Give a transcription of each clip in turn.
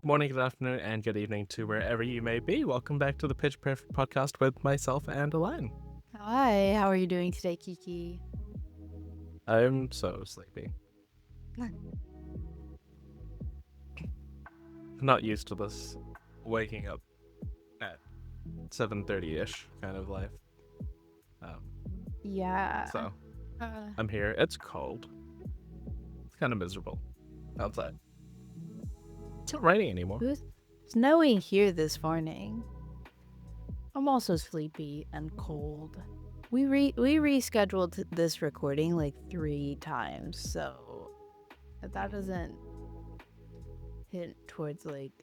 morning, good afternoon, and good evening to wherever you may be. Welcome back to the Pitch Perfect podcast with myself and Elaine. Hi, how are you doing today, Kiki? I'm so sleepy. Not used to this waking up at 7:30ish kind of life. Um, Yeah. so Uh, I'm here. It's cold. It's kind of miserable outside. It's not raining anymore. it was snowing here this morning. I'm also sleepy and cold. We rescheduled this recording like 3 times, so that doesn't hint towards like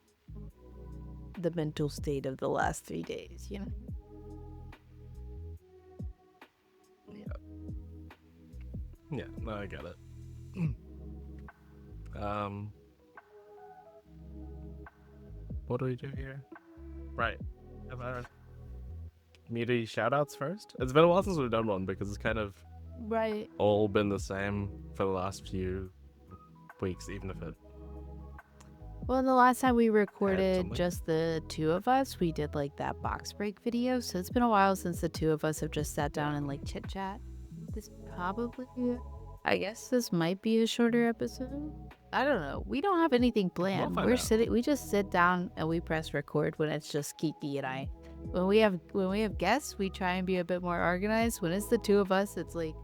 the mental state of the last 3 days, you know? Yeah, no, I get it. What do we do here? Right. Have our community shoutouts first? It's been a while since we've done one because it's kind of Right. all been the same for the last few weeks, even if it Well, the last time we had recorded something. just the two of us, we did like that box break video. So it's been a while since the two of us have just sat down and like chit chat. This probably, I guess this might be a shorter episode. I don't know. We don't have anything planned. find out. We just sit down and we press record when it's just Kiki and I. When we have guests, we try and be a bit more organized. When it's the two of us, it's like,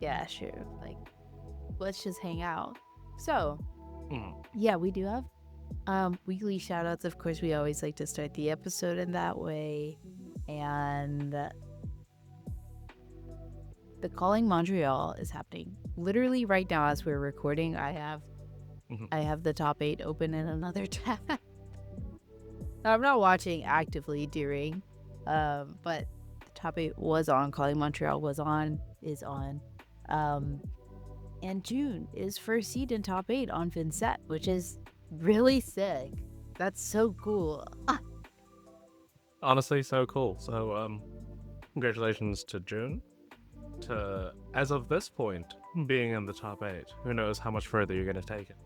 yeah, sure. Like, let's just hang out. So, yeah, we do have weekly shout outs. Of course, we always like to start the episode in that way. And the Calling Montreal is happening literally right now as we're recording. I have the top 8 open in another tab. I'm not watching actively during, but the top 8 was on. Calling Montreal is on. And June is first seed in top 8 on Vincent, which is really sick. That's so cool. Honestly, so cool. So, congratulations to June. To, as of this point, being in the top 8. Who knows how much further you're going to take it.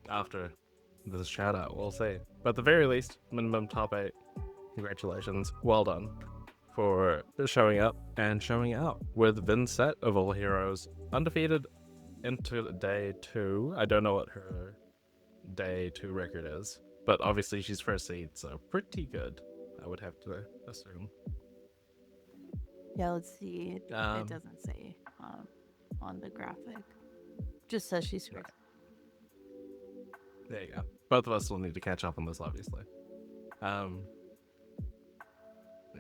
After this shout out, we'll see. But at the very least, minimum top 8. Congratulations. Well done for showing up and showing out with Vincent of all heroes, undefeated into day 2. I don't know what her day 2 record is, but obviously she's first seed, so pretty good, I would have to assume. Yeah, let's see. It doesn't say on the graphic. Just says she's first. There you go. Both of us will need to catch up on this, obviously.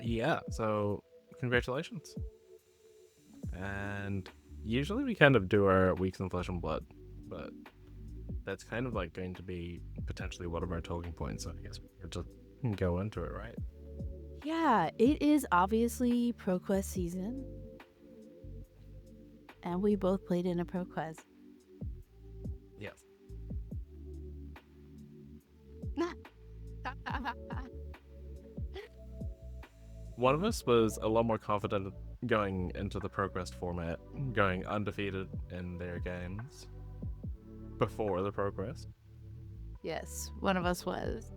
Yeah, so congratulations. And usually we kind of do our weeks in flesh and blood, but that's kind of like going to be potentially one of our talking points, so I guess we could just go into it, right? Yeah, it is obviously ProQuest season. And we both played in a ProQuest. Yes. One of us was a lot more confident going into the ProQuest format, going undefeated in their games before the ProQuest. Yes, one of us was.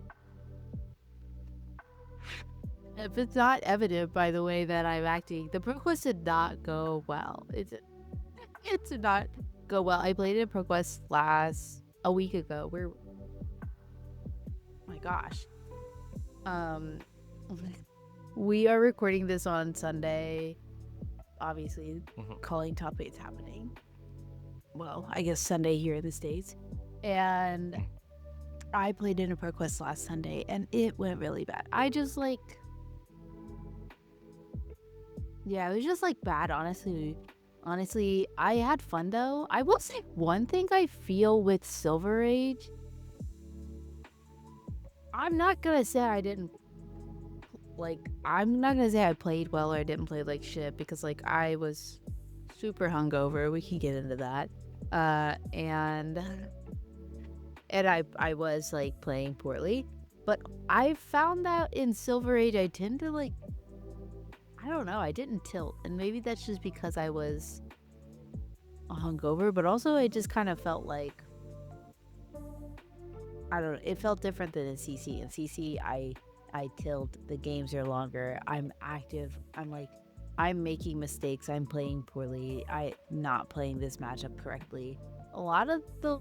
If it's not evident by the way that I'm acting, the ProQuest did not go well. It did not go well. I played in ProQuest a week ago. Oh my gosh. We are recording this on Sunday. Obviously, Calling Top 8's happening. Well, I guess Sunday here in the States. And I played in a ProQuest last Sunday, and it went really bad. Yeah, it was just like bad, honestly. Honestly, I had fun though. I will say one thing I feel with Silver Age. I'm not gonna say I played well or I didn't play like shit, because like I was super hungover. We can get into that. And I was like playing poorly. But I found that in Silver Age I tend to like, I don't know, I didn't tilt. And maybe that's just because I was hungover, but also it just kind of felt like, I don't know, it felt different than in CC. In CC, I tilt, the games are longer, I'm active, I'm making mistakes, I'm playing poorly, I not playing this matchup correctly. A lot of the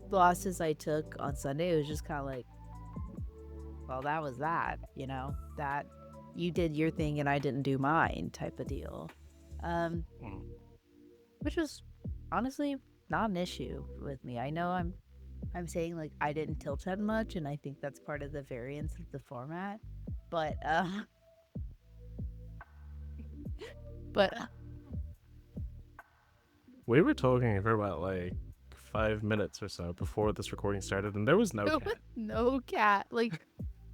losses I took on Sunday, it was just kind of like, well, that was that, that you did your thing and I didn't do mine type of deal. Which was honestly not an issue with me. I know I'm saying like I didn't tilt that much, and I think that's part of the variance of the format. But but We were talking for about like 5 minutes or so before this recording started, and there was no cat. no cat. Like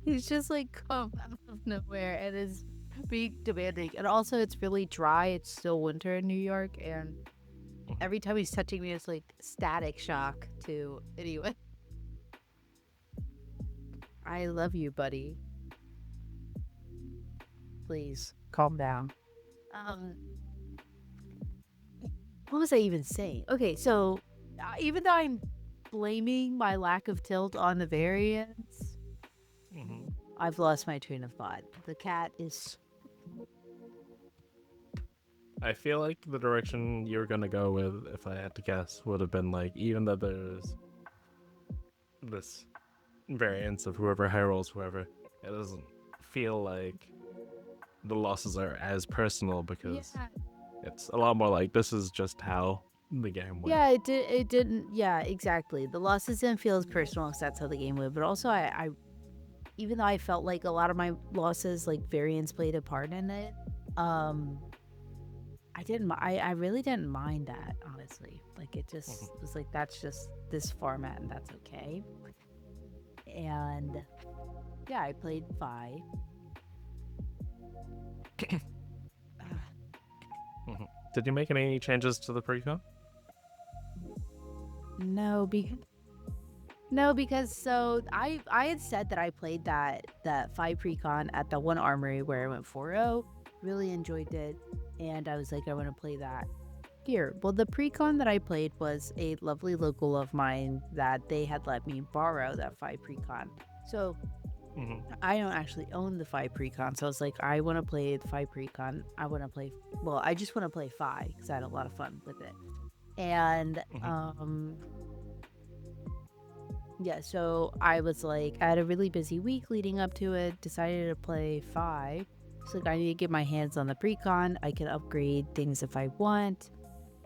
he's just like come out of nowhere and is being demanding. And also it's really dry. It's still winter in New York, and every time he's touching me, it's like static shock to anyway. I love you, buddy. Please calm down. What was I even saying? Okay, so even though I'm blaming my lack of tilt on the variance, I've lost my train of thought. The cat is. I feel like the direction you were gonna go with, if I had to guess, would have been like, even though there's this variance of whoever high rolls whoever, it doesn't feel like the losses are as personal because it's a lot more like this is just how the game went. Yeah, it didn't. Yeah, exactly. The losses didn't feel as personal because that's how the game went. But also, I even though I felt like a lot of my losses, like variance played a part in it, I didn't. I really didn't mind that, honestly. Like it just was like that's just this format and that's okay. And yeah, I played Fi. Did you make any changes to the precon? No, because so I had said that I played that Fi precon at the one armory where I went 4-0, really enjoyed it, and I was like, I want to play that here. Well, the precon that I played was a lovely local of mine that they had let me borrow that Fi precon. So I don't actually own the Fi precon, so I was like, I want to play the Fi precon. I just want to play Fi because I had a lot of fun with it. And yeah, so I was like, I had a really busy week leading up to it, decided to play Fi. So like, I need to get my hands on the precon. I can upgrade things if I want.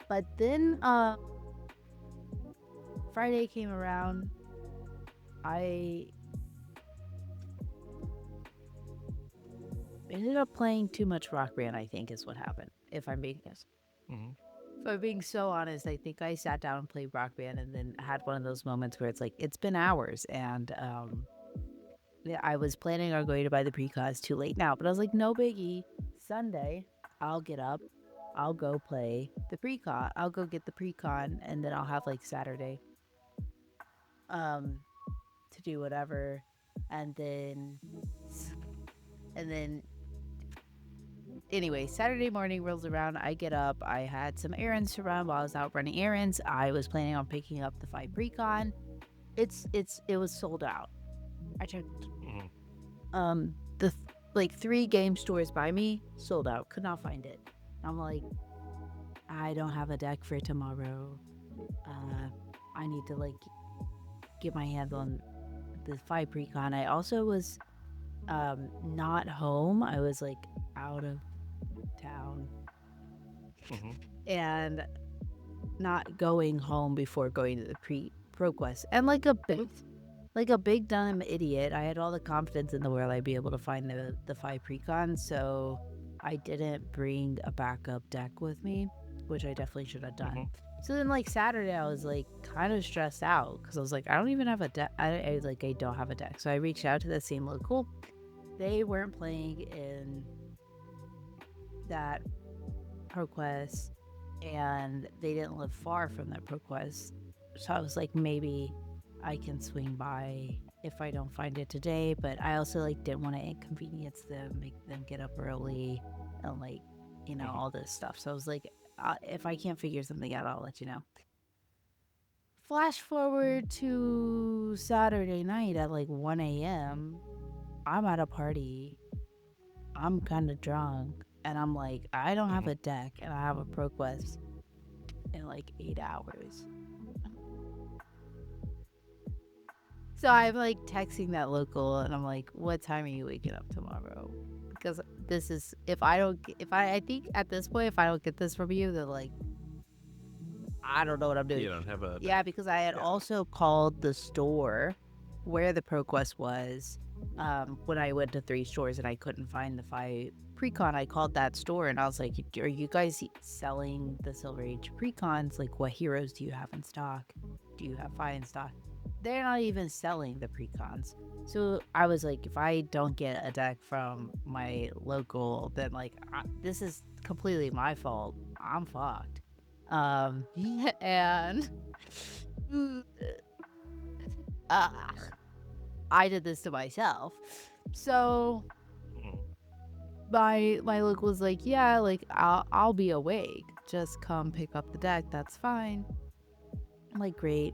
But then Friday came around. I ended up playing too much Rock Band, I think is what happened, if I'm being honest. If I'm being so honest, I think I sat down and played Rock Band and then had one of those moments where it's like, it's been hours. And yeah, I was planning on going to buy the precon. It's too late now. But I was like, no biggie. Sunday, I'll get up. I'll go play the precon. I'll go get the precon. And then I'll have like Saturday to do whatever. And then anyway, Saturday morning rolls around. I get up. I had some errands to run while I was out running errands. I was planning on picking up the Fi precon. It was sold out. I checked. The like 3 game stores by me sold out. Could not find it. I'm like, I don't have a deck for tomorrow. I need to like get my hands on the Fi precon. I also was not home. I was like out of town and not going home before going to the pro quest. And like a big dumb idiot, I had all the confidence in the world I'd be able to find the Fi precon, so I didn't bring a backup deck with me, which I definitely should have done. So then like Saturday I was like kind of stressed out because I was like, I don't even have a deck. I don't have a deck. So I reached out to the same local. They weren't playing in that ProQuest and they didn't live far from that ProQuest. So I was like, maybe I can swing by if I don't find it today. But I also like didn't want to inconvenience them, make them get up early and like, all this stuff. So I was like, if I can't figure something out, I'll let you know. Flash forward to Saturday night at like 1 a.m. I'm at a party. I'm kind of drunk. And I'm like, I don't have a deck and I have a ProQuest in like 8 hours. So I'm like texting that local and I'm like, what time are you waking up tomorrow? Because this is, I think at this point, if I don't get this from you, then like, I don't know what I'm doing. You don't have a. Yeah, because I had also called the store where the ProQuest was when I went to 3 stores and I couldn't find the Phi Precon. I called that store and I was like, are you guys selling the Silver Age Precons? Like, what heroes do you have in stock? Do you have Phi in stock? They're not even selling the Precons. So I was like, if I don't get a deck from my local, then like, this is completely my fault. I'm fucked. And I did this to myself. So my local was like, yeah, like I'll be awake. Just come pick up the deck. That's fine. I'm like, great.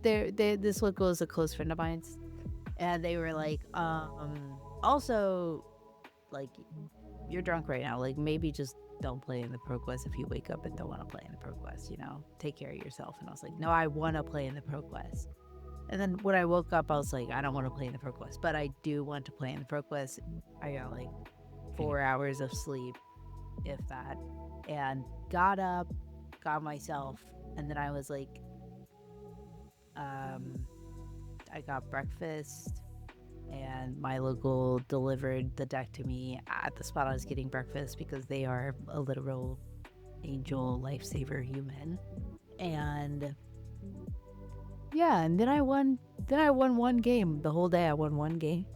This local is a close friend of mine's, and they were like, also, like, you're drunk right now. Like, maybe just don't play in the ProQuest if you wake up and don't want to play in the ProQuest, you know? Take care of yourself. And I was like, no, I want to play in the ProQuest. And then when I woke up, I was like, I don't want to play in the ProQuest, but I do want to play in the ProQuest. I got like 4 hours of sleep, if that, and got up, got myself, and then I was like, I got breakfast, and my local delivered the deck to me at the spot I was getting breakfast because they are a literal angel lifesaver human. And yeah, and then I won one game. The whole day I won one game.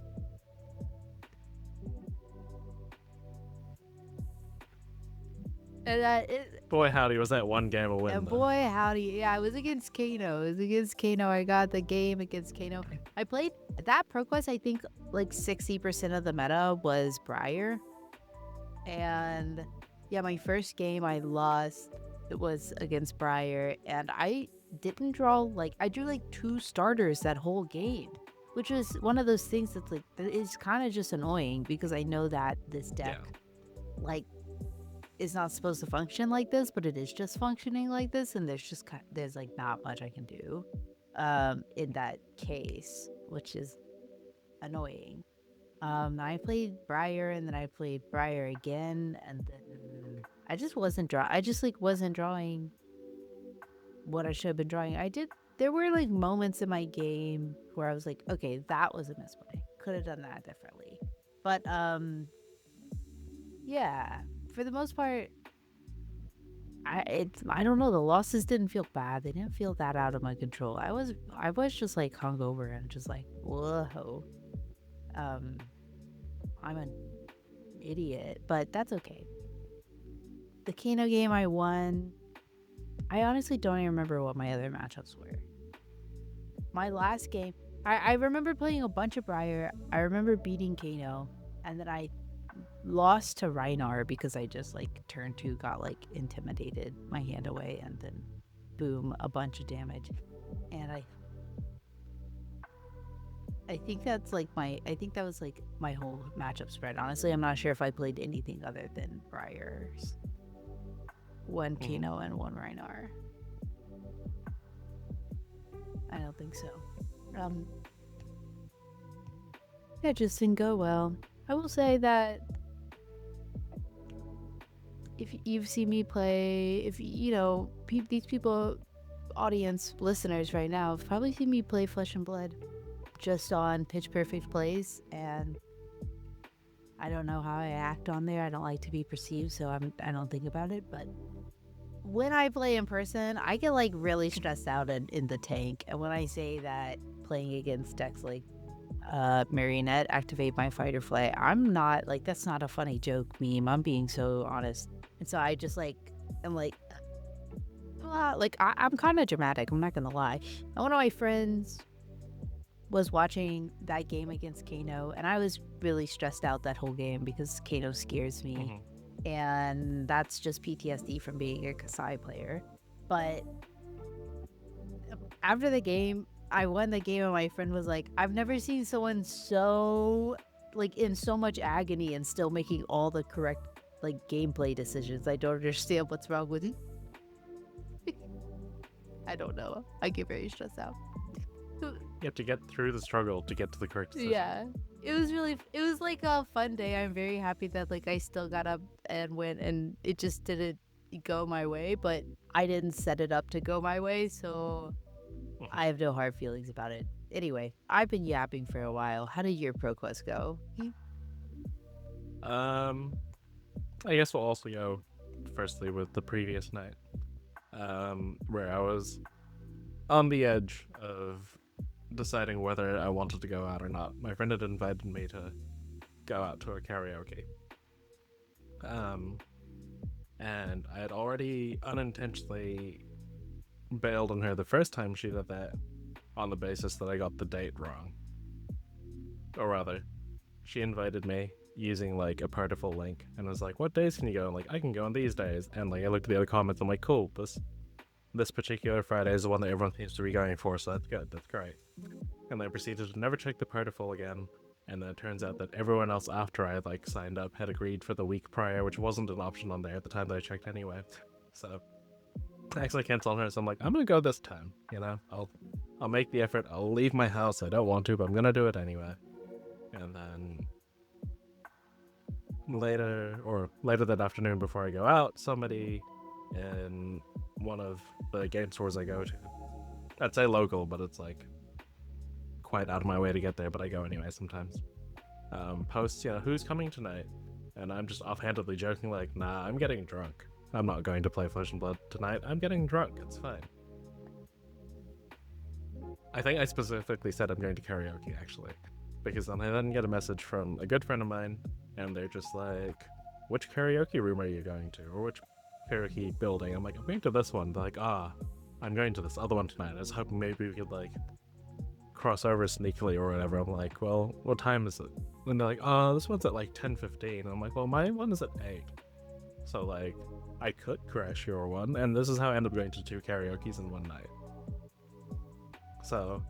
And boy howdy, was that one game a win? and boy howdy, yeah, it was against Kano. I got the game against Kano. I played that ProQuest. I think like 60% of the meta was Briar, and yeah, my first game I lost. It was against Briar, and I didn't draw, like, I drew like 2 starters that whole game, which was one of those things that's like, that is kind of just annoying because I know that this deck like is not supposed to function like this, but it is just functioning like this, and there's like not much I can do in that case, which is annoying. I played Briar, and then I played Briar again, and then I just wasn't drawing what I should have been drawing. There were like moments in my game where I was like, okay, that was a misplay. Could have done that differently. But yeah, for the most part, I don't know, the losses didn't feel bad. They didn't feel that out of my control. I was just like hungover and just like, whoa. I'm an idiot, but that's okay. The Kano game I won. I honestly don't even remember what my other matchups were. My last game, I remember playing a bunch of Briar. I remember beating Kano, and then I lost to Reinar because I just like turn 2 got like intimidated, my hand away, and then boom, a bunch of damage. And I think that was like my whole matchup spread. Honestly, I'm not sure if I played anything other than Briars. 1 Kano and 1 Reinar. I don't think so. It just didn't go well. I will say that if you've seen me play, if you know, these people, audience, listeners right now, have probably seen me play Flesh and Blood just on Pitch Perfect plays, and I don't know how I act on there. I don't like to be perceived, so I don't think about it. But when I play in person, I get like really stressed out in the tank. And when I say that playing against decks like Marionette activate my fight or flight, I'm not like, that's not a funny joke meme. I'm being so honest. And so I just like, I'm like, I'm kind of dramatic. I'm not gonna lie. And one of my friends was watching that game against Kano, and I was really stressed out that whole game because Kano scares me. And that's just PTSD from being a Kasai player. But after the game, I won the game, and my friend was like, I've never seen someone so, like, in so much agony and still making all the correct, like, gameplay decisions. I don't understand what's wrong with you. I don't know. I get very stressed out. You have to get through the struggle to get to the correct decision. Yeah. It was like a fun day. I'm very happy that, like, I still got up and went, and it just didn't go my way, but I didn't set it up to go my way, so I have no hard feelings about it. Anyway, I've been yapping for a while. How did your pro quest go? I guess we'll also go firstly with the previous night, where I was on the edge of deciding whether I wanted to go out or not. My friend had invited me to go out to a karaoke. And I had already unintentionally bailed on her the first time she did that on the basis that I got the date wrong. Or rather, she invited me using like a Partiful link and was like, what days can you go? I'm like, I can go on these days. And like I looked at the other comments, I'm like, cool, this particular Friday is the one that everyone seems to be going for, so that's good, that's great. And then I proceeded to never check the Partiful again, and then it turns out that everyone else after I had like signed up had agreed for the week prior, which wasn't an option on there at the time that I checked anyway. So I actually canceled on her, so I'm like, I'm gonna go this time, you know? I'll make the effort, I'll leave my house, I don't want to, but I'm gonna do it anyway. And then later that afternoon before I go out, somebody in one of the game stores I go to, I'd say local, but it's like quite out of my way to get there, but I go anyway sometimes, posts, who's coming tonight? And I'm just offhandedly joking like, nah, I'm getting drunk. I'm not going to play Flesh and Blood tonight. I'm getting drunk, it's fine. I think I specifically said I'm going to karaoke, actually, because then I then get a message from a good friend of mine, and they're just like, which karaoke room are you going to? Or which karaoke building? I'm like, I'm going to this one. They're like, I'm going to this other one tonight. I was hoping maybe we could like cross over sneakily or whatever. I'm like, well, what time is it? And they're like, this one's at like 10:15. I'm like, well, my one is at 8. So like, I could crash your one, and this is how I end up going to 2 karaoke's in one night. So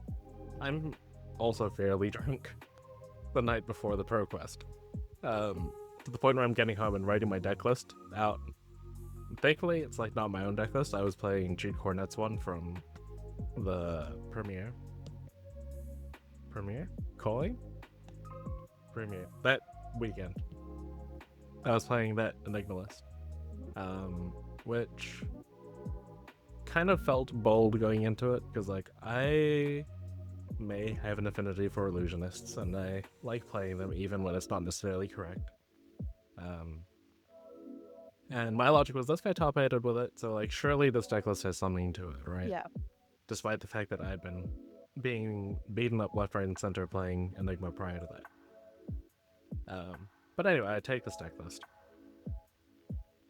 I'm also fairly drunk the night before the pro quest, to the point where I'm getting home and writing my deck list out. Thankfully, it's like not my own deck list. I was playing Gene Cornette's one from the premiere Calling premiere that weekend. I was playing that Enigma list, which kind of felt bold going into it, because like I may have an affinity for illusionists and I like playing them even when it's not necessarily correct. And my logic was, this guy top 8'd with it, so like surely this deck list has something to it, right? Yeah. Despite the fact that I'd been being beaten up left, right, and center playing Enigma prior to that. But anyway, I take this deck list.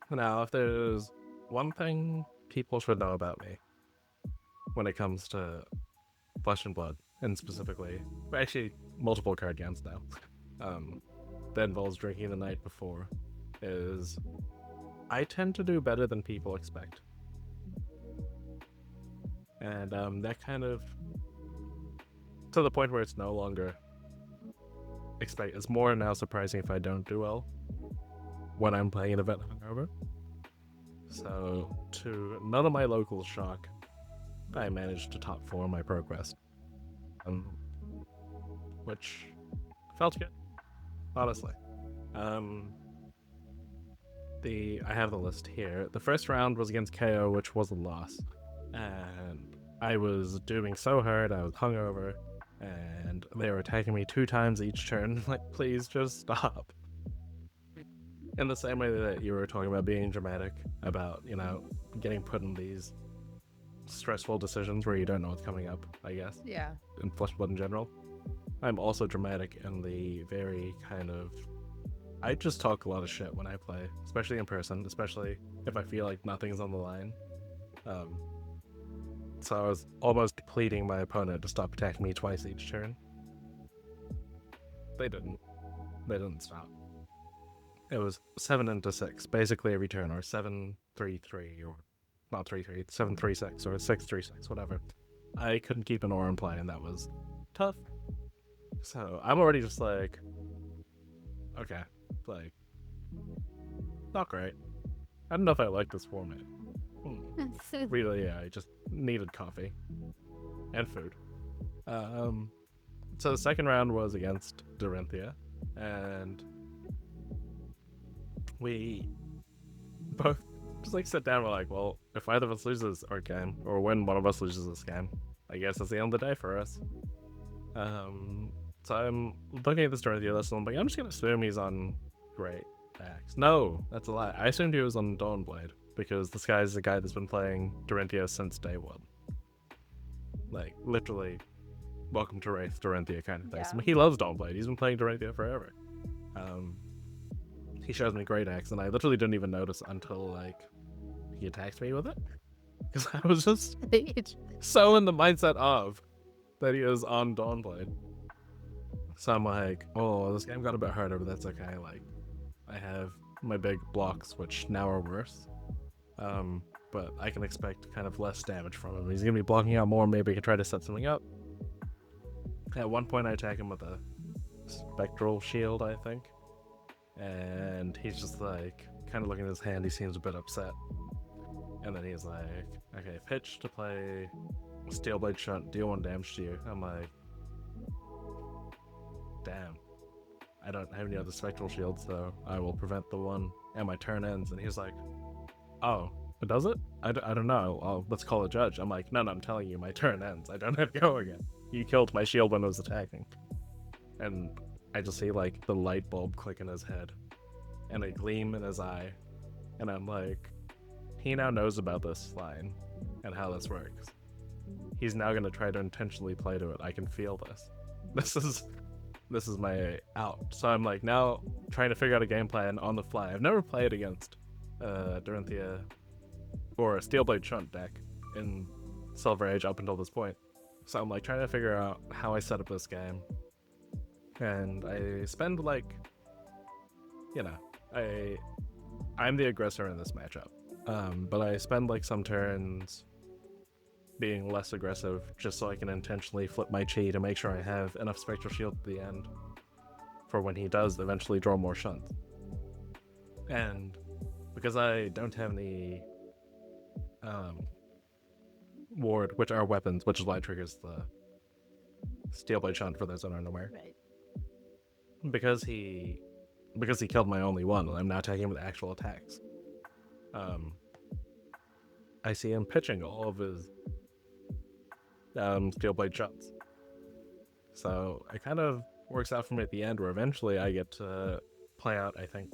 Now, if there's one thing people should know about me when it comes to Flesh and Blood, and specifically, actually multiple card games now, that involves drinking the night before, is I tend to do better than people expect. And that kind of, to the point where it's no longer expect, it's more now surprising if I don't do well when I'm playing an event hungover. So, to none of my locals' shock, I managed to top 4 my pro quest, which felt good, honestly. I have the list here. The first round was against KO, which was a loss, and I was doing so hard. I was hungover, and they were attacking me 2 times each turn. Like, please just stop. In the same way that you were talking about being dramatic, about, getting put in these stressful decisions where you don't know what's coming up, I guess. Yeah. In Flesh and Blood in general. I'm also dramatic in the very kind of, I just talk a lot of shit when I play, especially in person, especially if I feel like nothing's on the line. So I was almost pleading my opponent to stop attacking me twice each turn. They didn't. They didn't stop. It was 7 into 6, basically every turn, or 7-3-3, or not 3-3, 7-3-6, or 6-3-6, whatever. I couldn't keep an aura in play, and that was tough. So I'm already just like, okay, like, not great. I don't know if I like this format. Really, yeah, I just needed coffee and food. So the second round was against Dorinthia, and we both just like sit down and we're like, well, if either of us loses our game, or when one of us loses this game, I guess that's the end of the day for us. So I'm looking at this Dorinthia list and I'm like, I'm just gonna assume he's on Great Axe. No, that's a lie. I assumed he was on Dawnblade, because this guy is the guy that's been playing Dorinthia since day one. Like, literally, welcome to Wraith Dorinthia kind of thing. Yeah. So he loves Dawnblade. He's been playing Dorinthia forever. He shows me Great Axe, and I literally didn't even notice until, like, he attacks me with it. Because I was just so in the mindset of that he is on Dawnblade. So I'm like, oh, this game got a bit harder, but that's okay. Like, I have my big blocks, which now are worse. But I can expect kind of less damage from him. He's going to be blocking out more. Maybe I can try to set something up. At one point, I attack him with a spectral shield, I think. And he's just like, kind of looking at his hand. He seems a bit upset. And then he's like, okay, pitch to play Steelblade Shunt, deal 1 damage to you. I'm like, damn. I don't have any other spectral shields, so I will prevent the one. And my turn ends. And he's like, oh, it does it? I don't know. Let's call a judge. I'm like, no, I'm telling you, my turn ends. I don't have to go again. You killed my shield when it was attacking. And I just see, like, the light bulb click in his head. And a gleam in his eye. And I'm like, he now knows about this line and how this works. He's now going to try to intentionally play to it. I can feel this. This is my out. So I'm, like, now trying to figure out a game plan on the fly. I've never played against Dorinthia or a Steelblade Shunt deck in Silver Age up until this point. So I'm like trying to figure out how I set up this game. And I spend like, you know, I'm the aggressor in this matchup. But I spend like some turns being less aggressive just so I can intentionally flip my chi to make sure I have enough Spectral Shield at the end for when he does eventually draw more shunts. And because I don't have any ward, which are weapons, which is why it triggers the Steelblade Shunt for those that aren't aware. Right. Because he killed my only one, I'm now attacking him with actual attacks. I see him pitching all of his Steelblade Shunts. So it kind of works out for me at the end, where eventually I get to play out, I think.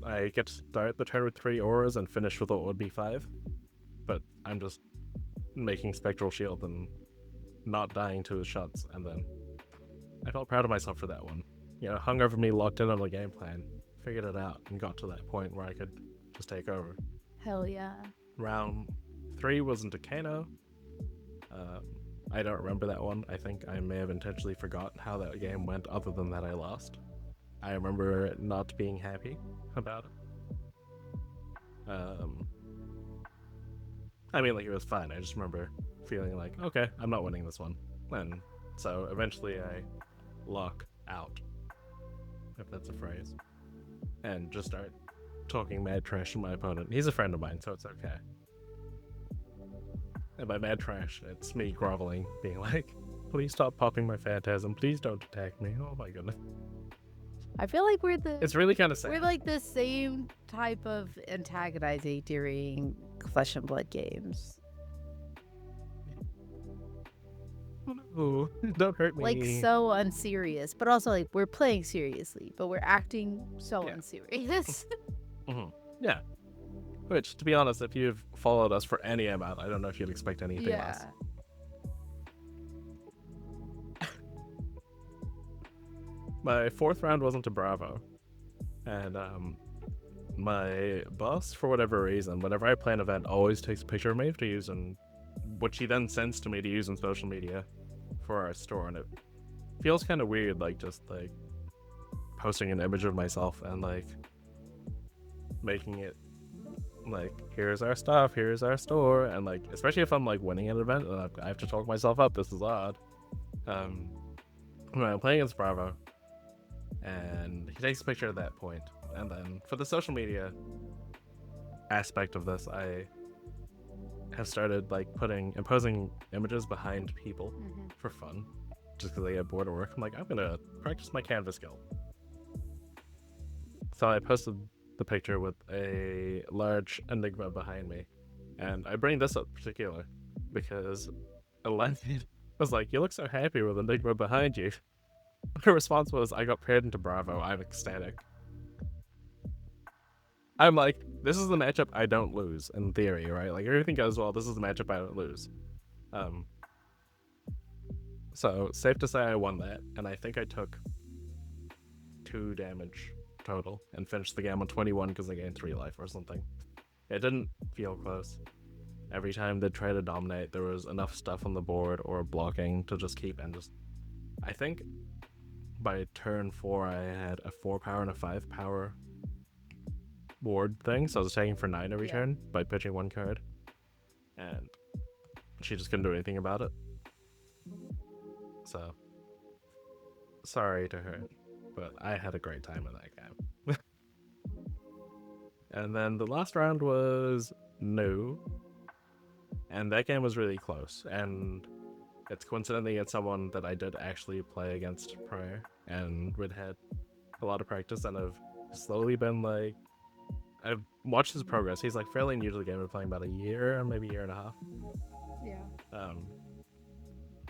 I get to start the turn with 3 auras and finish with what would be 5. But I'm just making Spectral Shield and not dying to his shots, and then I felt proud of myself for that one. You know, hung over me, locked in on the game plan, figured it out, and got to that point where I could just take over. Hell yeah. Round 3 was in Decano. I don't remember that one. I think I may have intentionally forgotten how that game went, other than that I lost. I remember not being happy about it. I mean, like, it was fine. I just remember feeling like, okay, I'm not winning this one. And so eventually I lock out, if that's a phrase, and just start talking mad trash to my opponent. He's a friend of mine, so it's okay. And by mad trash, it's me groveling, being like, please stop popping my phantasm. Please don't attack me. Oh my goodness. I feel like It's really kind of sad. we're like the same type of antagonizing during Flesh and Blood games. Oh, don't hurt me. Like, so unserious, but also like we're playing seriously, but we're acting so Yeah. unserious. Yeah. Which, to be honest, if you've followed us for any amount, I don't know if you'd expect anything less. My 4th round wasn't a Bravo. And my boss, for whatever reason, whenever I play an event, always takes a picture of me to use in which he then sends to me to use on social media for our store, and it feels kind of weird, like just like posting an image of myself and like making it like, here's our stuff, here's our store, and like especially if I'm like winning an event and I have to talk myself up. This is odd. When I'm playing against Bravo, and he takes a picture at that point, and then for the social media aspect of this, I have started like imposing images behind people for fun, just because I get bored at work. I'm like, I'm gonna practice my canvas skill. So I posted the picture with a large enigma behind me, and I bring this up in particular because Elaine was like, "You look so happy with enigma behind you." Her response was, "I got paired into Bravo. I'm ecstatic." I'm like, this is the matchup I don't lose in theory, right? Like everything goes well. This is the matchup I don't lose. So safe to say I won that, and I think I took 2 damage total and finished the game on 21 because I gained 3 life or something. It didn't feel close. Every time they'd try to dominate, there was enough stuff on the board or blocking to just keep and just. I think by turn 4 I had a 4 power and a 5 power board thing, so I was taking for 9 every turn by pitching 1 card, and she just couldn't do anything about it. So sorry to her, but I had a great time in that game. And then the last round was new, and that game was really close, and it's coincidentally against someone that I did actually play against prior, and we'd had a lot of practice, and I've slowly been like, I've watched his progress. He's like fairly new to the game. We're playing about a year, maybe a year and a half. Yeah.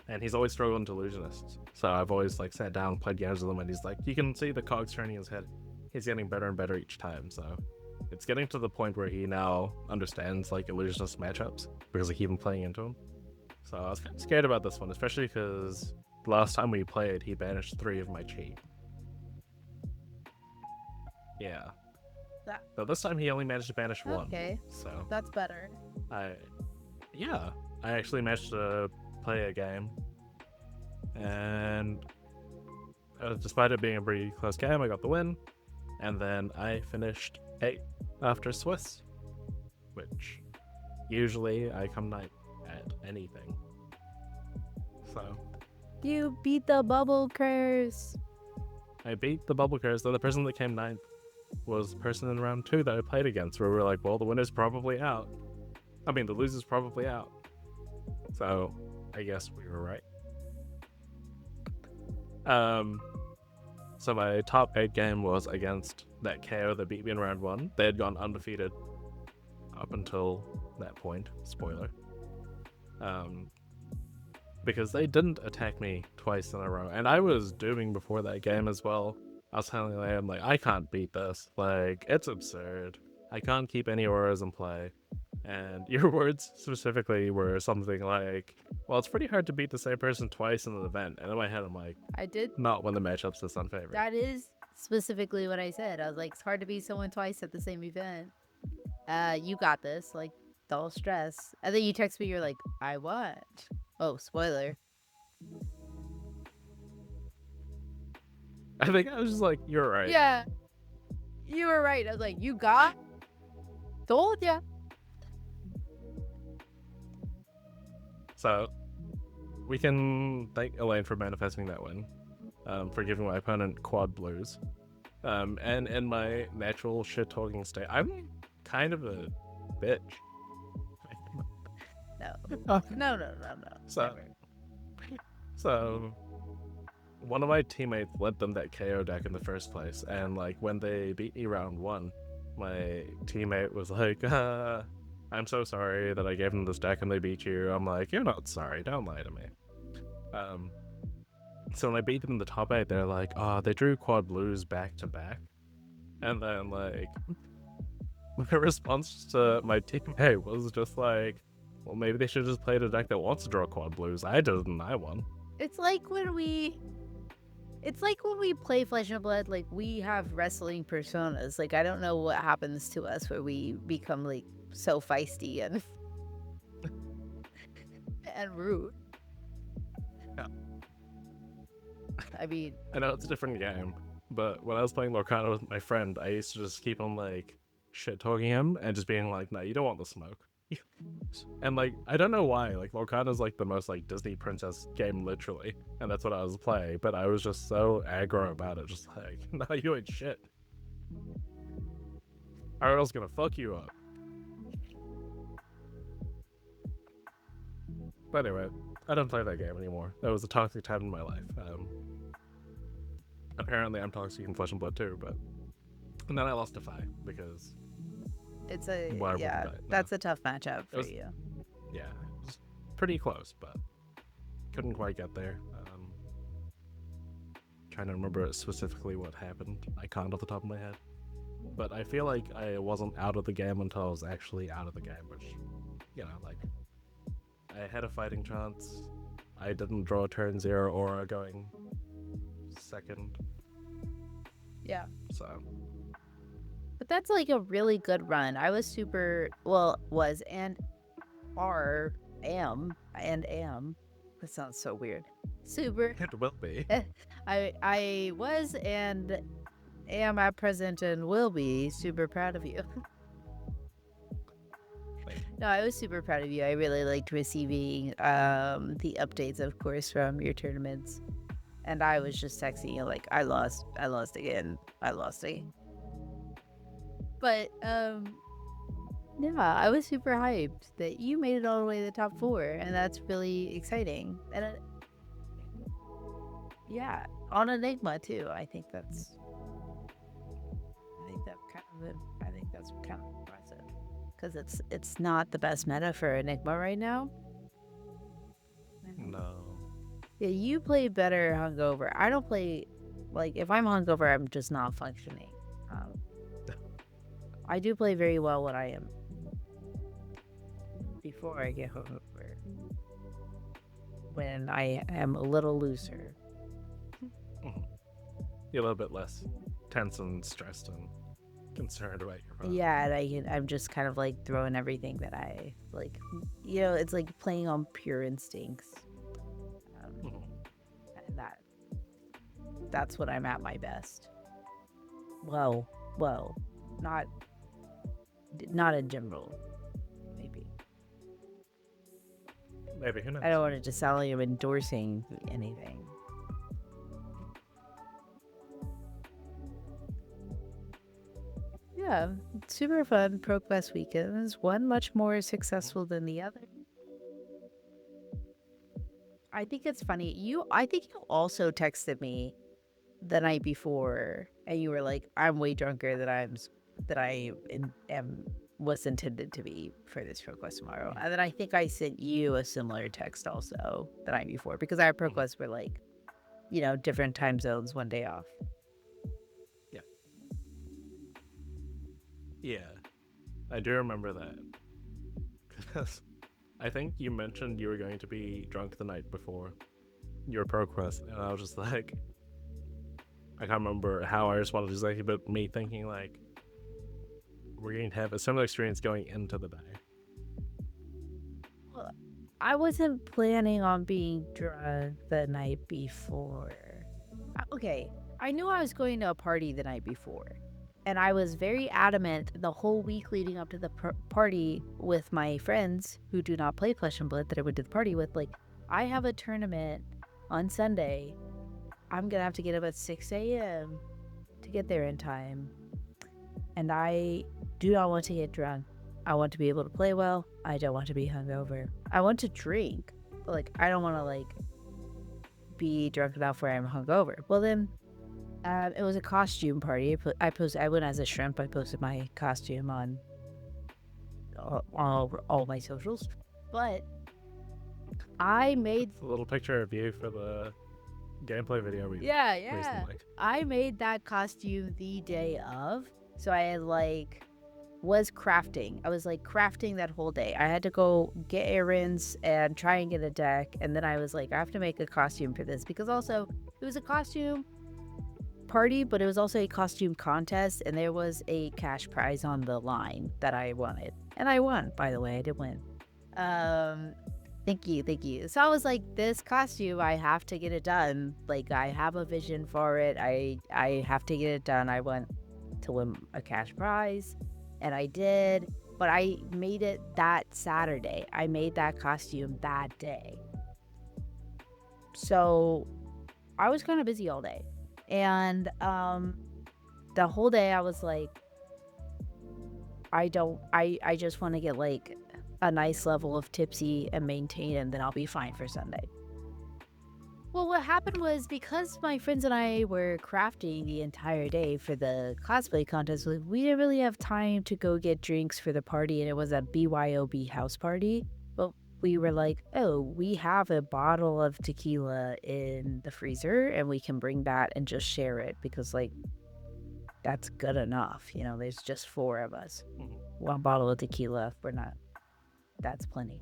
And he's always struggled into illusionists. So I've always like sat down, played games with him, and he's like, you can see the cogs turning in his head. He's getting better and better each time. So it's getting to the point where he now understands like illusionist matchups because I keep him playing into them. So I was kind of scared about this one, especially because the last time we played, he banished 3 of my chi. Yeah. So this time he only managed to banish 1. Okay. So That's better. I actually managed to play a game, and despite it being a pretty close game, I got the win, and then I finished 8th after Swiss, which usually I come 9th at anything. So You beat the bubble curse. I beat the bubble curse, though the person that came 9th was the person in round 2 that I played against, where we were like, well, the winner's probably out. I mean, the loser's probably out. So I guess we were right. So my top 8 game was against that KO that beat me in round 1. They had gone undefeated up until that point. Spoiler. Because they didn't attack me twice in a row. And I was dooming before that game as well. I was telling them, like, I can't beat this. Like, it's absurd. I can't keep any auras in play. And your words specifically were something like, well, it's pretty hard to beat the same person twice in an event. And in my head, I'm like, I did. not when the matchup's this unfavored. That is specifically what I said. I was like, it's hard to beat someone twice at the same event. You got this. Like, don't stress. And then you text me, you're like, I what? Oh, spoiler. I think I was just like, you're right. Yeah. You were right. I was like, you got? Told ya. So, we can thank Elaine for manifesting that win, for giving my opponent quad blues. And in my natural shit-talking state, I'm kind of a bitch. No. No. So, one of my teammates lent them that KO deck in the first place, and like when they beat me round 1, my teammate was like, I'm so sorry that I gave them this deck and they beat you. I'm like, you're not sorry, don't lie to me. So when I beat them in the top 8, they're like, oh, they drew quad blues back to back. And then like my response to my teammate was just like, well, maybe they should just play a deck that wants to draw quad blues. I didn't, I won. It's like when we play Flesh and Blood, like we have wrestling personas. Like I don't know what happens to us where we become like so feisty and and rude. Yeah. I mean, I know it's a different game, but when I was playing Lorcana with my friend, I used to just keep on like shit talking him and just being like, "No, you don't want the smoke." And like, I don't know why. Like, Lorcana's like the most like Disney princess game, literally, and that's what I was playing. But I was just so aggro about it, just like, "No, you ain't shit. Ariel's gonna fuck you up." But anyway, I don't play that game anymore. That was a toxic time in my life. Apparently, I'm toxic in Flesh and Blood too, but and then I lost to Fi because it's a why yeah. wouldn't I? No. That's a tough matchup for you. Yeah, it was pretty close, but couldn't quite get there. Trying to remember specifically what happened. I can't off the top of my head. But I feel like I wasn't out of the game until I was actually out of the game, which, you know, like, I had a fighting chance. I didn't draw a turn 0 aura going second. Yeah. So. But that's like a really good run. I was was and am. That sounds so weird. Super. It will be. I was and am at present and will be super proud of you. No, I was super proud of you. I really liked receiving the updates, of course, from your tournaments. And I was just texting you like, I lost again. But yeah, I was super hyped that you made it all the way to the top 4, and that's really exciting. And yeah, on Enigma too. I think that's kind of impressive because it's not the best meta for Enigma right now. No. Yeah, you play better hungover. I don't play like if I'm hungover, I'm just not functioning. I do play very well when I am before I get hungover. When I am a little looser. You're a little bit less tense and stressed and concerned about your run. Yeah, and I'm just kind of like throwing everything that I like. You know, it's like playing on pure instincts. And that's when I'm at my best. Well, not in general. Maybe, who knows? I don't want it to sound like I'm endorsing anything. Yeah, super fun ProQuest weekends. One much more successful than the other. I think it's funny. I think you also texted me the night before, and you were like, "I'm way drunker than I was intended to be for this ProQuest tomorrow." And then I think I sent you a similar text also the night before because our ProQuests were like, you know, different time zones, one day off. Yeah. Yeah. I do remember that. Because I think you mentioned you were going to be drunk the night before your ProQuest, and I was just like, I can't remember how I responded exactly, but me thinking like, we're going to have a similar experience going into the day. Well, I wasn't planning on being drunk the night before. Okay, I knew I was going to a party the night before, and I was very adamant the whole week leading up to the party with my friends who do not play Flesh and Blood that I went to the party with. Like, I have a tournament on Sunday. I'm gonna have to get up at 6 a.m. to get there in time, and I do not want to get drunk. I want to be able to play well. I don't want to be hungover. I want to drink, but like I don't want to like be drunk enough where I'm hungover. Well then, it was a costume party. I went as a shrimp. I posted my costume on all my socials, but I made a little picture of you for the gameplay video we recently. I made that costume the day of, so I had like was crafting. I was like crafting that whole day. I had to go get errands and try and get a deck, and then I was like, I have to make a costume for this because also it was a costume party, but it was also a costume contest, and there was a cash prize on the line that I wanted, and I won. By the way, I did win. Thank you, thank you. So I was like, this costume, I have to get it done. Like, I have a vision for it. I have to get it done. I want to win a cash prize, and I did. But I made it that Saturday. I made that costume that day. So I was kind of busy all day, and the whole day I was like, I just want to get like a nice level of tipsy and maintain, and then I'll be fine for Sunday. Well, what happened was, because my friends and I were crafting the entire day for the cosplay contest, we didn't really have time to go get drinks for the party, and it was a BYOB house party. But we were like, oh, we have a bottle of tequila in the freezer, and we can bring that and just share it, because like, that's good enough. You know, there's just 4 of us. One bottle of tequila, we're not, that's plenty.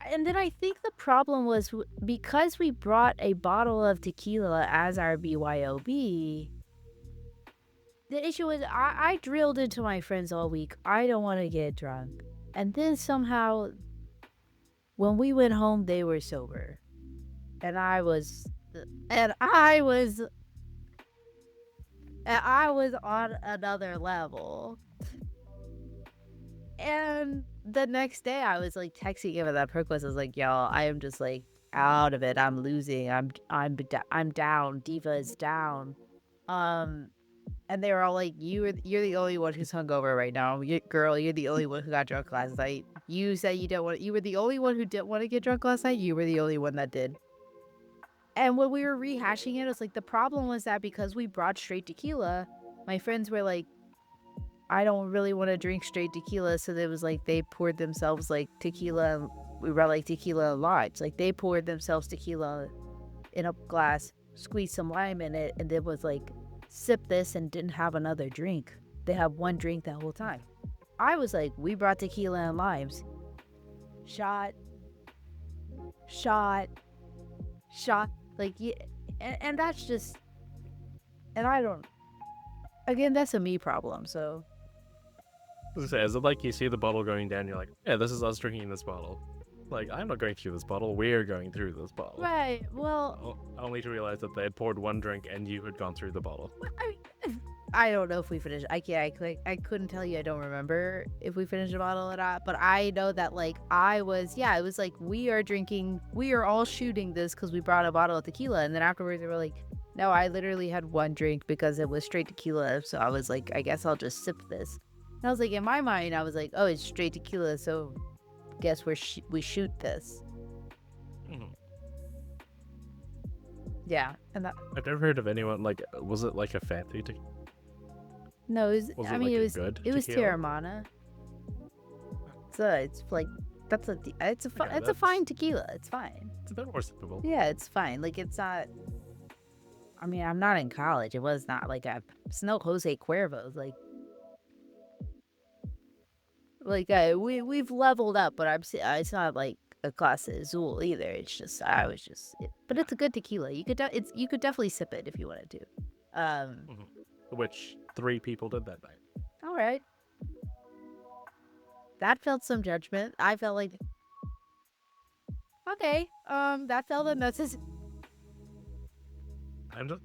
And then I think the problem was, because we brought a bottle of tequila as our BYOB, the issue was I drilled into my friends all week, I don't want to get drunk. And then somehow, when we went home, they were sober. And I was on another level. And the next day I was like texting him at that perk list. I was like, y'all, I am just like out of it. I'm losing. I'm down. Diva is down. And they were all like, you're the only one who's hungover right now. Girl, you're the only one who got drunk last night. You said you were the only one who didn't want to get drunk last night. You were the only one that did. And when we were rehashing it, it's like, the problem was that because we brought straight tequila, my friends were like, I don't really want to drink straight tequila. So it was like, they poured themselves like tequila. We brought like tequila large. Like, they poured themselves tequila in a glass, squeezed some lime in it, and then was like, sip this, and didn't have another drink. They had one drink that whole time. I was like, we brought tequila and limes. Shot. Like, yeah, and that's just, and I don't, again, that's a me problem, so. I was gonna say, is it like you see the bottle going down, you're like, yeah, this is us drinking this bottle. Like, I'm not going through this bottle, we're going through this bottle. Right, well. Only to realize that they had poured one drink and you had gone through the bottle. I don't know if we finished. I couldn't tell you. I don't remember if we finished the bottle or not. But I know that, like, it was like, we are all shooting this because we brought a bottle of tequila. And then afterwards they were like, no, I literally had one drink because it was straight tequila. So I was like, I guess I'll just sip this. And I was like, in my mind, I was like, oh, it's straight tequila. So guess we shoot this. Mm-hmm. Yeah. And that. I've never heard of anyone, like, was it like a fancy tequila? No, it was Terramana. So it's like, it's a fine tequila. It's fine. It's a bit more sippable. Yeah, it's fine. Like, it's not. I mean, I'm not in college. It was not like it's no Jose Cuervo's. We've leveled up, but it's not like a Clase Azul either. It's just but it's a good tequila. You could definitely sip it if you wanted to. Mm-hmm. Which 3 people did that night. All right. That felt some judgment. I felt like, okay, that felt unnecessary. I'm just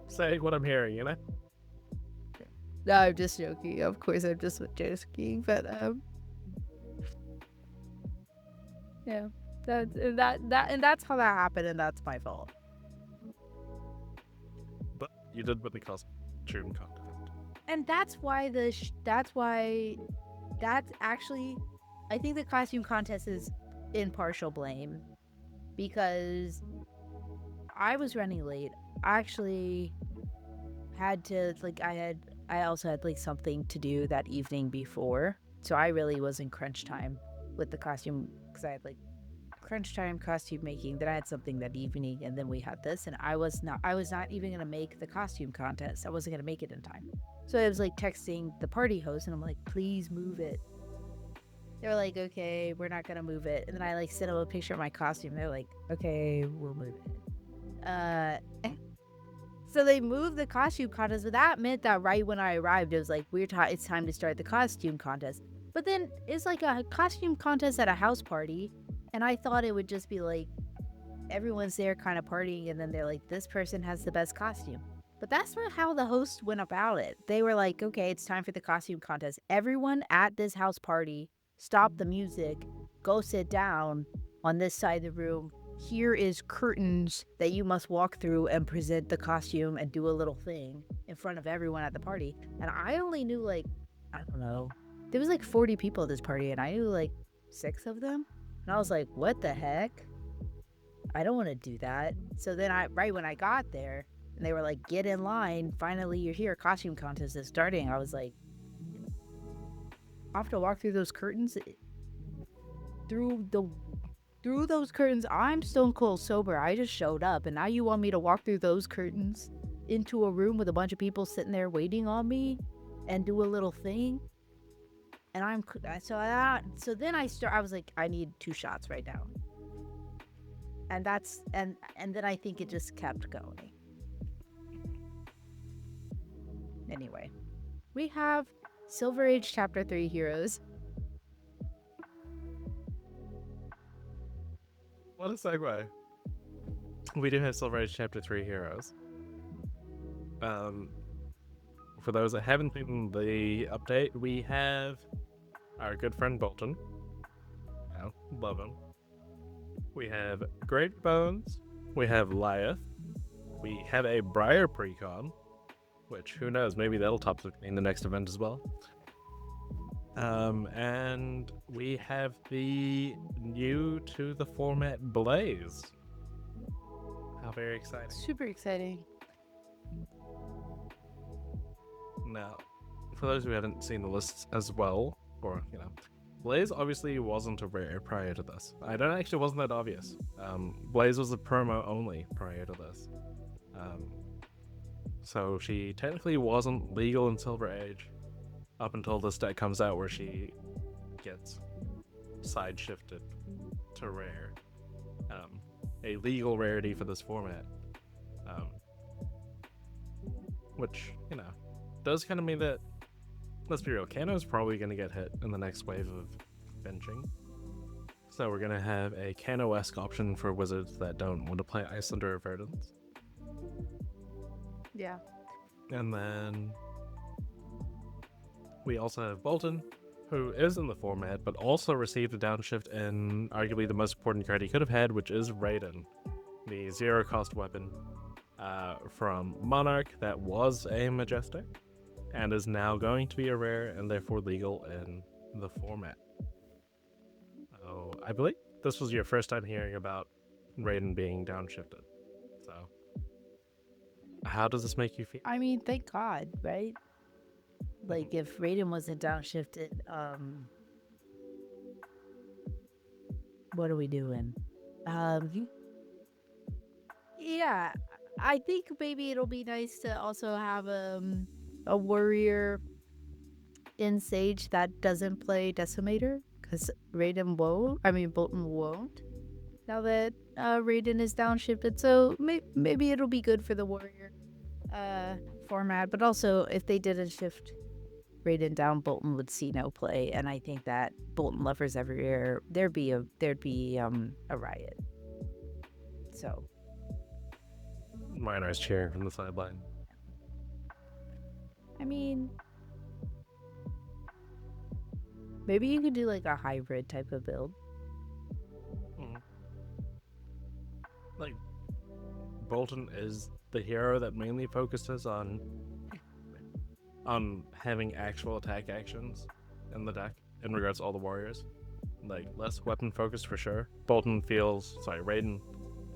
saying what I'm hearing, you know? No, I'm just joking. Of course, I'm just joking. But yeah, that's how that happened, and that's my fault. But you did with the costume contest, and that's why that's actually, I think the costume contest is in partial blame, because I was running late. I actually had to, like, I also had like something to do that evening before, so I really was in crunch time with the costume, because I had like crunch time costume making. Then I had something that evening, and then we had this, and I was not even gonna make the costume contest. I wasn't gonna make it in time. So I was like texting the party host, and I'm like, please move it. They were like, okay, we're not gonna move it. And then I like sent them a picture of my costume. They're like, okay, we'll move it. So they moved the costume contest, but that meant that right when I arrived, it was like, it's time to start the costume contest. But then it's like a costume contest at a house party. And I thought it would just be like everyone's there kind of partying, and then they're like, this person has the best costume. But that's not how the host went about it. They were like, okay, it's time for the costume contest. Everyone at this house party, stop the music, go sit down on this side of the room. Here is curtains that you must walk through and present the costume and do a little thing in front of everyone at the party. And I only knew like, I don't know, there was like 40 people at this party, and I knew like 6 of them. And I was like, what the heck? I don't want to do that. So then right when I got there, and they were like, get in line, finally you're here, costume contest is starting. I was like, I have to walk through those curtains. Through those curtains, I'm stone cold sober. I just showed up, and now you want me to walk through those curtains into a room with a bunch of people sitting there waiting on me and do a little thing? And so then I was like, I need 2 shots right now. And then I think it just kept going. Anyway, we have Silver Age Chapter 3 heroes. What a segue. We do have Silver Age Chapter 3 heroes. For those that haven't seen the update, we have our good friend Bolton. Oh, love him. We have Great Bones. We have Lyeth. We have a Briar Precon, which, who knows, maybe that'll top in the next event as well. And we have the new to the format Blaze. How very exciting. Super exciting. Now, for those who haven't seen the lists as well, or, Blaze obviously wasn't a rare prior to this. I don't actually wasn't that obvious. Blaze was a promo only prior to this. So she technically wasn't legal in Silver Age up until this deck comes out where she gets side shifted to rare. A legal rarity for this format. Which, does kind of mean that, let's be real, Kano's probably going to get hit in the next wave of benching. So we're going to have a Kano-esque option for wizards that don't want to play Icelander or Verdance. Yeah. And then we also have Bolton, who is in the format, but also received a downshift in arguably the most important card he could have had, which is Raiden, the 0-cost weapon from Monarch that was a Majestic, and is now going to be a rare and therefore legal in the format. Oh, I believe this was your first time hearing about Raiden being downshifted. So, how does this make you feel? I mean, thank God, right? Like, if Raiden wasn't downshifted, what are we doing? Yeah, I think maybe it'll be nice to also have a warrior in Sage that doesn't play Decimator, because Bolton won't, now that Raiden is downshifted. So maybe it'll be good for the warrior format, but also if they didn't shift Raiden down, Bolton would see no play, and I think that Bolton lovers everywhere, there'd be a riot. So Minor's cheering from the sideline. I mean, maybe you could do like a hybrid type of build. Like, Bolton is the hero that mainly focuses on having actual attack actions in the deck in regards to all the warriors. Like, less weapon focused for sure. Raiden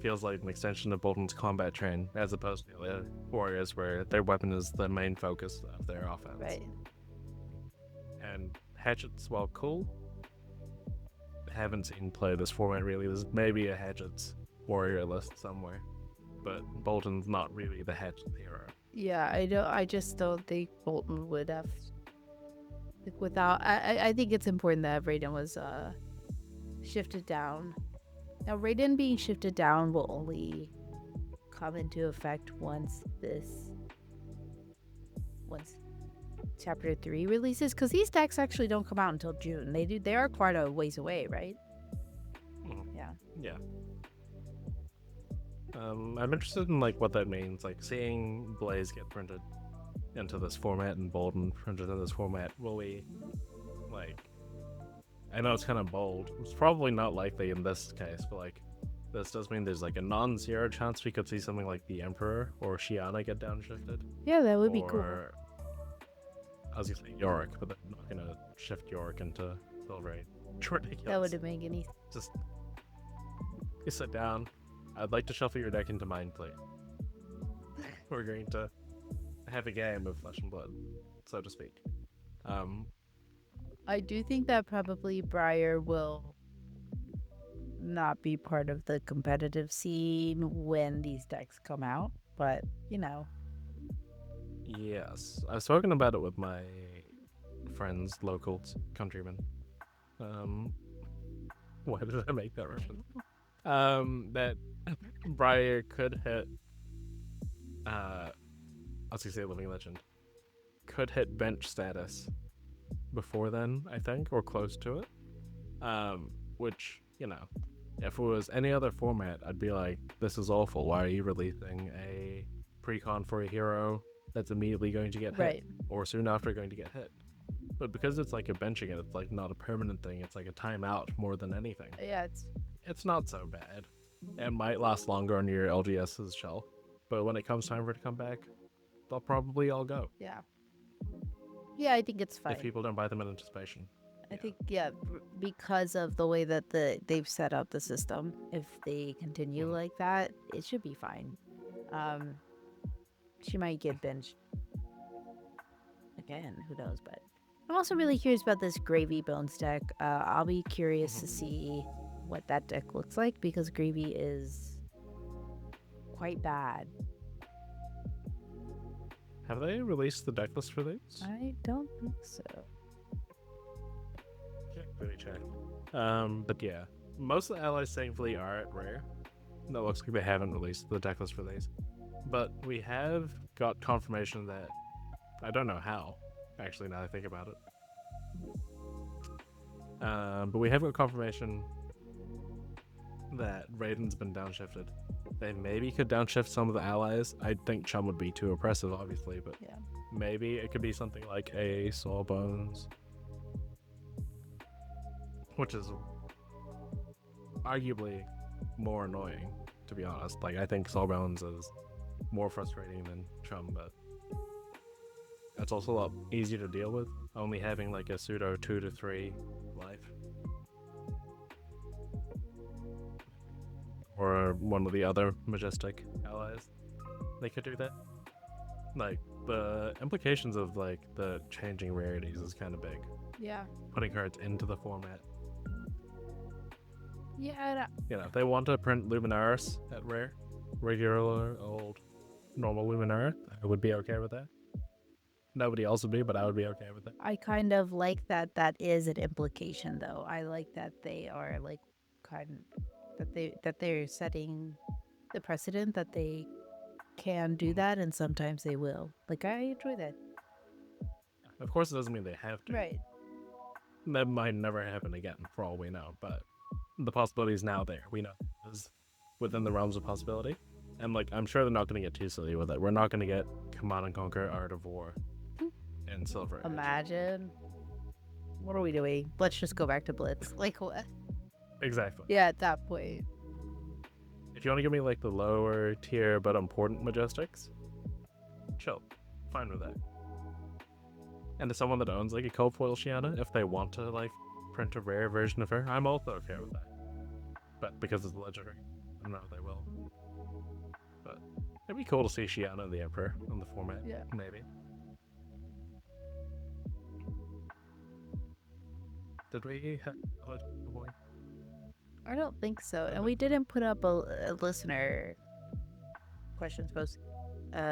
feels like an extension of Bolton's combat train, as opposed to the other warriors where their weapon is the main focus of their offense. Right. And Hatchets, while cool, haven't seen play this format really. There's maybe a Hatchets warrior list somewhere, but Bolton's not really the Hatchet hero. Yeah, I just don't think Bolton would have. I think it's important that Raiden was shifted down. Now, Raiden being shifted down will only come into effect once Chapter 3 releases, because these decks actually don't come out until June. They are quite a ways away, right? Yeah. I'm interested in like what that means. Like seeing Blaze get printed into this format and bold and printed in this format. Will we like? I know it's kind of bold. It's probably not likely in this case, but like this does mean there's like a non-zero chance we could see something like the Emperor or Shiana get downshifted. Yeah, that would be cool. Or I was gonna say Yorick, but they're not gonna shift Yorick into Silver 8. It's ridiculous. That wouldn't make any. Just you sit down. I'd like to shuffle your deck into Mind Play. We're going to have a game of Flesh and Blood, so to speak. I do think that probably Briar will not be part of the competitive scene when these decks come out, but you know. Yes, I've spoken about it with my friends, local countrymen. Why did I make that reference? That Briar could hit. I was gonna say Living Legend. Could hit bench status before then, I think, or close to it. Which, you know, if it was any other format, I'd be like, this is awful. Why are you releasing a precon for a hero that's immediately going to get hit, or soon after going to get hit? But because it's like a benching it, it's like not a permanent thing. It's like a timeout more than anything. Yeah, it's not so bad. It might last longer on your LGS's shelf, but when it comes time for it to come back, they'll probably all go. Yeah. Yeah, I think it's fine. If people don't buy them in anticipation. I think, because of the way that they've set up the system, if they continue like that, it should be fine. She might get benched again, who knows, but I'm also really curious about this Gravy Bones deck. I'll be curious to see what that deck looks like, because Gravy is quite bad. Have they released the deck list for these? I don't think so. Really check. But yeah, most of the allies thankfully are at rare. That looks like they haven't released the deck list for these. But we have got confirmation that I don't know how, actually, now that I think about it. But we have got confirmation that Raiden's been downshifted. They maybe could downshift some of the allies. I think Chum would be too oppressive, obviously, but maybe it could be something like a Sawbones, which is arguably more annoying, to be honest. Like, I think Sawbones is more frustrating than Chum, but that's also a lot easier to deal with, only having like a pseudo 2 to 3 life. Or one of the other Majestic allies. They could do that. Like, the implications of like the changing rarities is kind of big. Yeah. Putting cards into the format. Yeah. You know, if they want to print Luminaris at rare, regular old normal Luminaris, I would be okay with that. Nobody else would be, but I would be okay with it. I kind of like that is an implication, though. I like that they are like that they're setting the precedent that they can do that, and sometimes they will. Like, I enjoy that. Of course, it doesn't mean they have to. Right. That might never happen again, for all we know, but the possibility is now there. We know it's within the realms of possibility. And like, I'm sure they're not going to get too silly with it. We're not going to get Command and Conquer, Art of War, and Silver Age. Imagine. What are we doing? Let's just go back to Blitz. Like, what? Exactly. Yeah, at that point. If you want to give me like the lower tier but important Majestics, chill. Fine with that. And as someone that owns like a cold foil Shiana, if they want to like print a rare version of her, I'm also okay with that. But because it's legendary, I don't know if they will. But it'd be cool to see Shiana and the Emperor on the format. Yeah. Maybe. Did we have a point? I don't think so. And we didn't put up a listener questions post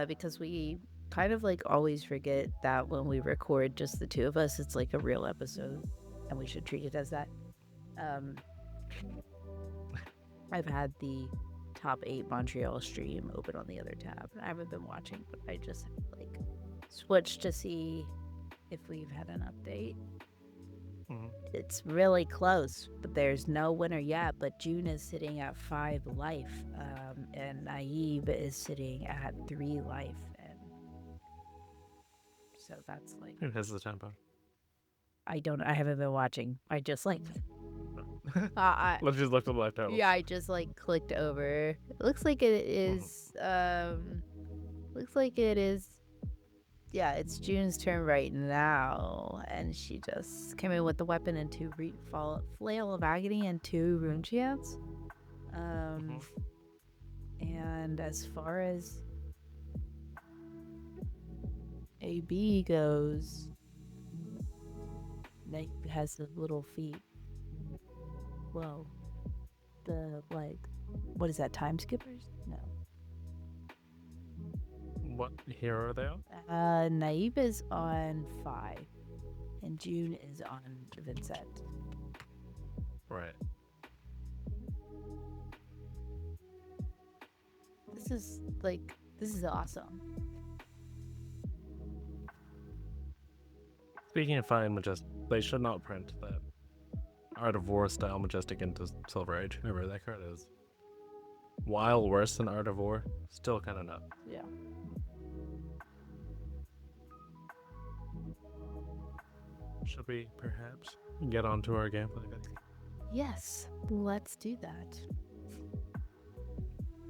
because we kind of like always forget that when we record just the two of us, it's like a real episode and we should treat it as that. I've had the top 8 Montreal stream open on the other tab. I haven't been watching, but I just like switched to see if we've had an update. Mhm. It's really close, but there's no winner yet. But June is sitting at 5 life, and Naive is sitting at 3 life, and so that's like Who has the tempo? I haven't been watching. I just like I Let's just look at the live totals. yeah, I just like clicked over. It looks like it is looks like it is yeah, it's June's turn right now, and she just came in with the weapon and 2 flail of agony and 2 rune chants. And as far as AB goes, Nick has the little feet. Whoa, the like, what is that? Time skippers? No. What hero are they on? Naive is on 5, and June is on Vincent. Right. This is awesome. Speaking of fine majestic, they should not print that Art of War style majestic into Silver Age. Remember, that card is, while worse than Art of War, still kind of not. Yeah. Should we perhaps get on to our gameplay? Yes, let's do that.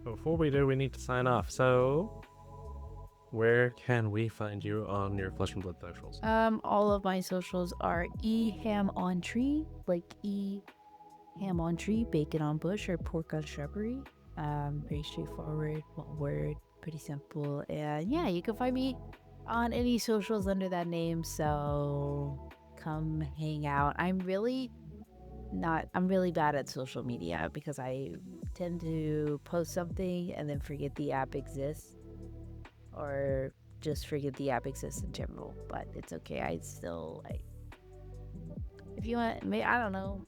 Before we do, we need to sign off. So, where can we find you on your Flesh and Blood socials? All of my socials are eham-on-tree, like ham on tree, bacon on bush, or pork on shrubbery. Very straightforward, one word, pretty simple. And yeah, you can find me on any socials under that name. So come hang out. I'm really bad at social media because I tend to post something and then forget the app exists, or just forget the app exists in general. But it's okay. I still like, if you want, I don't know.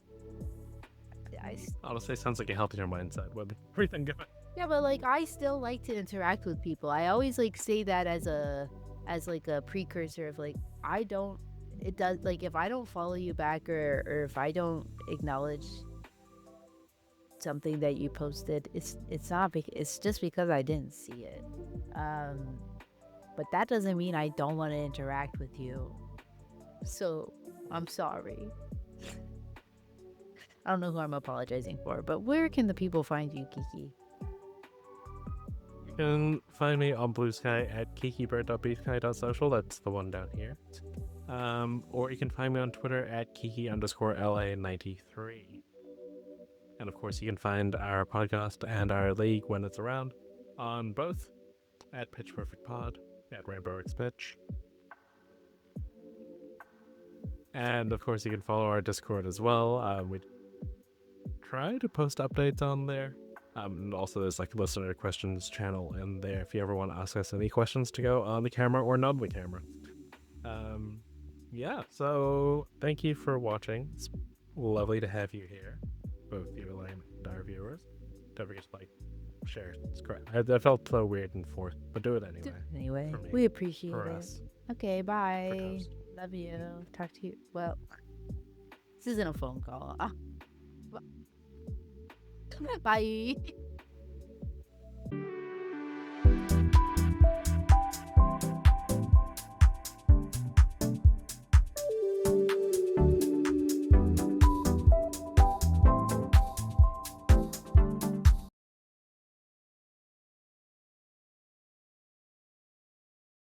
Honestly, sounds like a healthier mindset with everything going. Yeah, but like I still like to interact with people. I always like say that as a precursor of like, it does, like, if I don't follow you back, or if I don't acknowledge something that you posted, it's just because I didn't see it. But that doesn't mean I don't want to interact with you. So I'm sorry. I don't know who I'm apologizing for, but where can the people find you, Kiki? You can find me on Bluesky at kikibird.bsky.social. That's the one down here. Or you can find me on Twitter at kiki_LA93. And of course, you can find our podcast and our league when it's around on both at Pitch Perfect Pod, at Rainbow X Pitch. And of course, you can follow our Discord as well. We try to post updates on there. And also, there's like a listener questions channel in there if you ever want to ask us any questions to go on the camera or not on the camera. Yeah, so thank you for watching. It's lovely to have you here, both you, Elaine, and our viewers. Don't forget to like, share, subscribe. I felt so weird and forced, but do it anyway. Anyway, For me, we appreciate for it. us. Okay, bye. Toast. Love you. Talk to you. Well, this isn't a phone call. Bye.